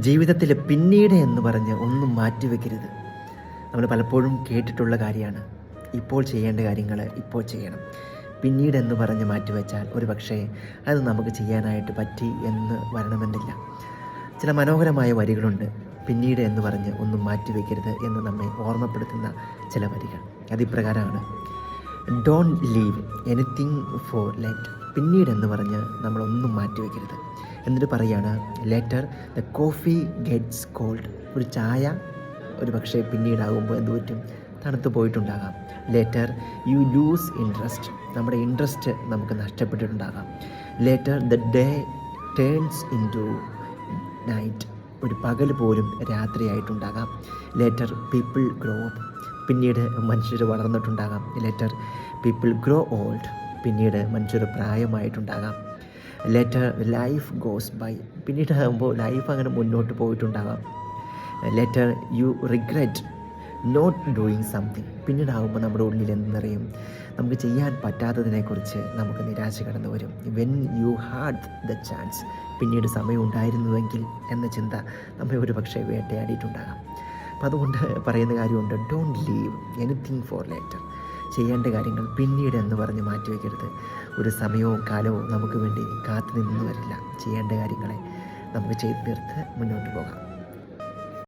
ജീവിതത്തിൽ പിന്നീട് എന്ന് പറഞ്ഞ് ഒന്നും മാറ്റിവെക്കരുത്. നമ്മൾ പലപ്പോഴും കേട്ടിട്ടുള്ള കാര്യമാണ്, ഇപ്പോൾ ചെയ്യേണ്ട കാര്യങ്ങൾ ഇപ്പോൾ ചെയ്യണം. പിന്നീട് എന്ന് പറഞ്ഞ് മാറ്റിവെച്ചാൽ ഒരു പക്ഷേ അത് നമുക്ക് ചെയ്യാനായിട്ട് പറ്റി എന്ന് വരണമെന്നില്ല. ചില മനോഹരമായ വരികളുണ്ട്, പിന്നീട് എന്ന് പറഞ്ഞ് ഒന്നും മാറ്റിവെക്കരുത് എന്ന് നമ്മെ ഓർമ്മപ്പെടുത്തുന്ന ചില വരികൾ. അതിപ്രകാരമാണ്: don't leave anything for later. പിന്നീട് എന്ന് പറഞ്ഞ് നമ്മളൊന്നും മാറ്റിവെക്കരുത്. എന്നിട്ട് പറയാണ്, later the coffee gets cold. ഒരു ചായ ഒരു പക്ഷേ പിന്നീടാകുമ്പോൾ എന്ത് പറ്റും, തണുത്ത് പോയിട്ടുണ്ടാകാം. Later you lose interest. നമ്മുടെ ഇൻട്രസ്റ്റ് നമുക്ക് നഷ്ടപ്പെട്ടിട്ടുണ്ടാകാം. Later the day turns into night. ഒരു പകൽ പോലും രാത്രിയായിട്ടുണ്ടാകാം. Later people grow up. പിന്നീട് മനുഷ്യർ വളർന്നിട്ടുണ്ടാകാം. Later people grow old. പിന്നീട് മനുഷ്യർ പ്രായമായിട്ടുണ്ടാകാം. Later life goes by. പിന്നീടാകുമ്പോൾ ലൈഫ് അങ്ങനെ മുന്നോട്ട് പോയിട്ടുണ്ടാകാം. Later you regret not doing something. പിന്നീടാകുമ്പോൾ നമ്മുടെ ഉള്ളിൽ എന്ത് നിറയും, നമുക്ക് ചെയ്യാൻ പറ്റാത്തതിനെക്കുറിച്ച് നമുക്ക് നിരാശ കടന്നു വരും. When you had the chance. പിന്നീട് സമയം ഉണ്ടായിരുന്നുവെങ്കിൽ എന്ന ചിന്ത നമ്മെ ഒരു പക്ഷേ വേട്ടയാടിയിട്ടുണ്ടാകാം. അപ്പം അതുകൊണ്ട് പറയുന്ന കാര്യമുണ്ട്, don't leave anything for later. ചെയ്യേണ്ട കാര്യങ്ങൾ പിന്നീട് എന്ന് പറഞ്ഞ് മാറ്റിവെക്കരുത്. ഒരു സമയവും കാലവും നമുക്ക് വേണ്ടി കാത്തു നിന്നു വരില്ല. ചെയ്യേണ്ട കാര്യങ്ങളെ നമുക്ക് ചെയ്ത് തീർത്ത് മുന്നോട്ട് പോകാം.